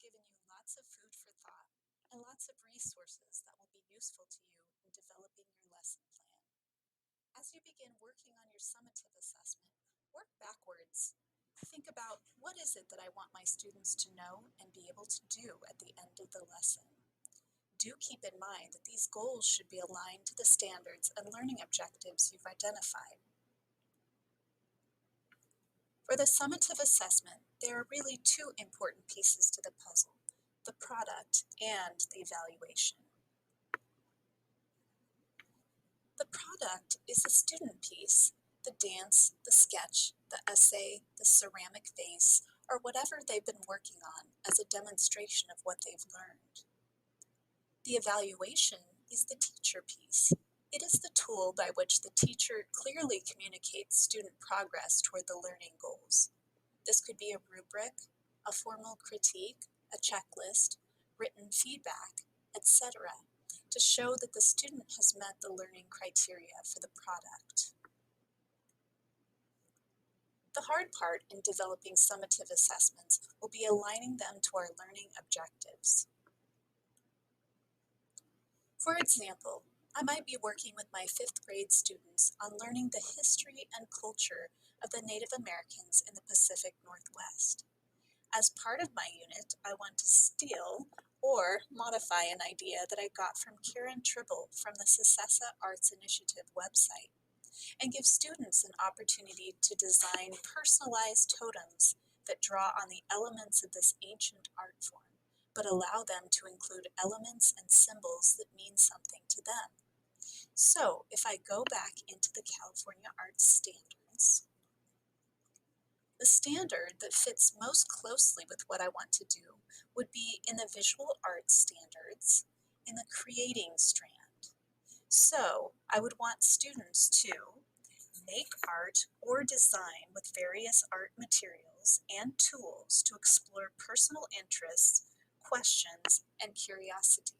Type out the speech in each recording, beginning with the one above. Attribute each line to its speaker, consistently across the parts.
Speaker 1: given you lots of food for thought and lots of resources that will be useful to you in developing your lesson plan. As you begin working on your summative assessment, work backwards. Think about, what is it that I want my students to know and be able to do at the end of the lesson? Do keep in mind that these goals should be aligned to the standards and learning objectives you've identified. For the summative assessment, there are really two important pieces to the puzzle: the product and the evaluation. The product is the student piece, the dance, the sketch, the essay, the ceramic vase, or whatever they've been working on as a demonstration of what they've learned. The evaluation is the teacher piece. It is the tool by which the teacher clearly communicates student progress toward the learning goals. This could be a rubric, a formal critique, a checklist, written feedback, etc., to show that the student has met the learning criteria for the product. The hard part in developing summative assessments will be aligning them to our learning objectives. For example, I might be working with my 5th grade students on learning the history and culture of the Native Americans in the Pacific Northwest. As part of my unit, I want to steal or modify an idea that I got from Karen Tribble from the Secessa Arts Initiative website, and give students an opportunity to design personalized totems that draw on the elements of this ancient art form, but allow them to include elements and symbols that mean something to them. So if I go back into the California Arts Standards, the standard that fits most closely with what I want to do would be in the Visual Arts Standards in the Creating strand. So I would want students to make art or design with various art materials and tools to explore personal interests, questions, and curiosity.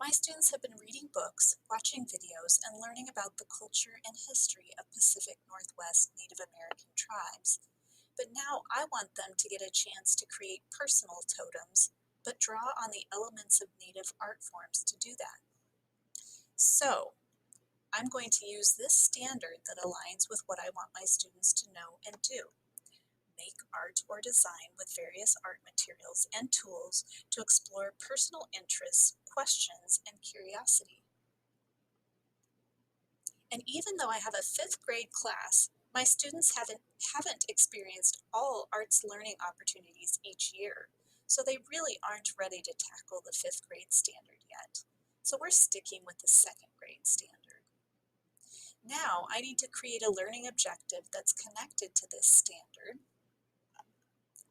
Speaker 1: My students have been reading books, watching videos, and learning about the culture and history of Pacific Northwest Native American tribes. But now I want them to get a chance to create personal totems, but draw on the elements of Native art forms to do that. So I'm going to use this standard that aligns with what I want my students to know and do. Make art or design with various art materials and tools to explore personal interests, questions, and curiosity. And even though I have a 5th grade class, my students haven't experienced all arts learning opportunities each year, so they really aren't ready to tackle the 5th grade standard yet. So we're sticking with the 2nd grade standard. Now I need to create a learning objective that's connected to this standard.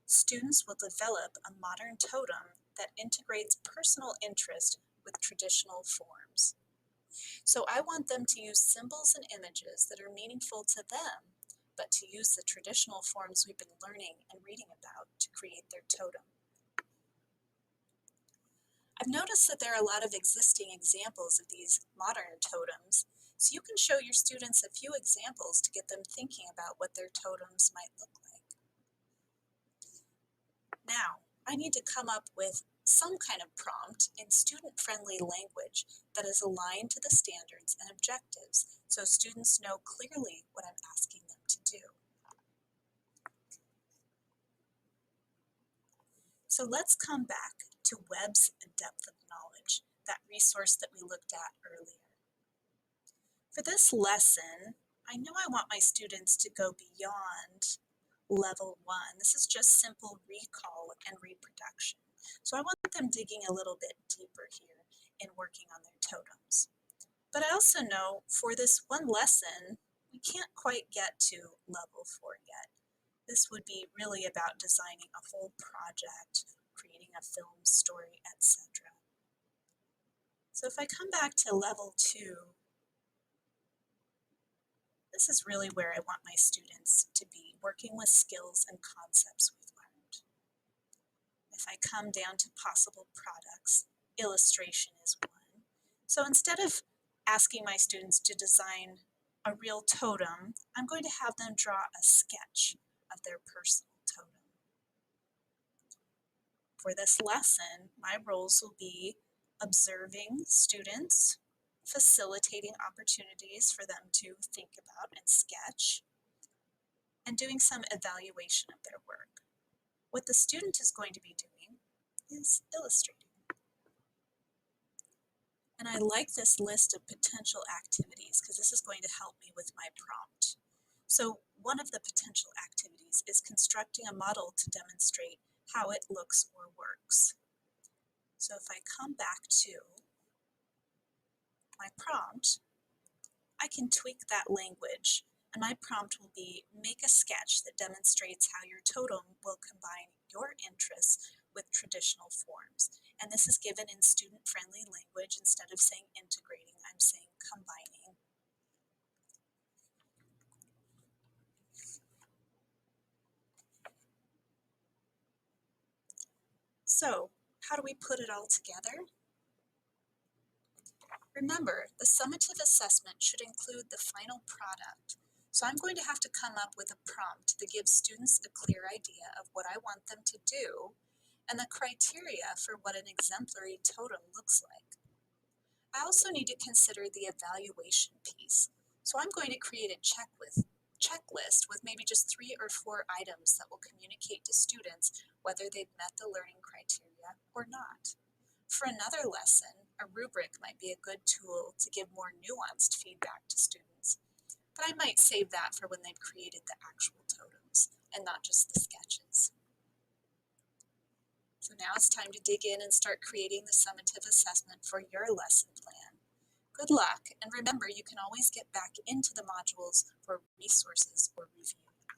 Speaker 1: Students will develop a modern totem that integrates personal interest with traditional forms. So I want them to use symbols and images that are meaningful to them, but to use the traditional forms we've been learning and reading about to create their totem. I've noticed that there are a lot of existing examples of these modern totems, so you can show your students a few examples to get them thinking about what their totems might look like. Now, I need to come up with some kind of prompt in student-friendly language that is aligned to the standards and objectives, so students know clearly what I'm asking them to do. So let's come back to Webb's Depth of Knowledge, that resource that we looked at earlier. For this lesson, I know I want my students to go beyond level 1. This is just simple recall and reproduction. So I want them digging a little bit deeper here in working on their totems. But I also know for this one lesson, we can't quite get to level 4 yet. This would be really about designing a whole project, creating a film story, etc. So if I come back to level 2, this is really where I want my students to be, working with skills and concepts we've learned. If I come down to possible products, illustration is one. So instead of asking my students to design a real totem, I'm going to have them draw a sketch of their personal totem. For this lesson, my roles will be observing students, facilitating opportunities for them to think about and sketch, and doing some evaluation of their work. What the student is going to be doing is illustrating. And I like this list of potential activities because this is going to help me with my prompt. So one of the potential activities is constructing a model to demonstrate how it looks or works. So if I come back to my prompt, I can tweak that language, and my prompt will be make a sketch that demonstrates how your totem will combine your interests with traditional forms. And this is given in student-friendly language. Instead of saying integrating, I'm saying combining. So how do we put it all together? Remember, the summative assessment should include the final product. So I'm going to have to come up with a prompt that gives students a clear idea of what I want them to do and the criteria for what an exemplary totem looks like. I also need to consider the evaluation piece. So I'm going to create a checklist with maybe just 3 or 4 items that will communicate to students whether they've met the learning criteria or not. For another lesson, a rubric might be a good tool to give more nuanced feedback to students, but I might save that for when they've created the actual totems and not just the sketches. So now it's time to dig in and start creating the summative assessment for your lesson plan. Good luck, and remember you can always get back into the modules for resources or review.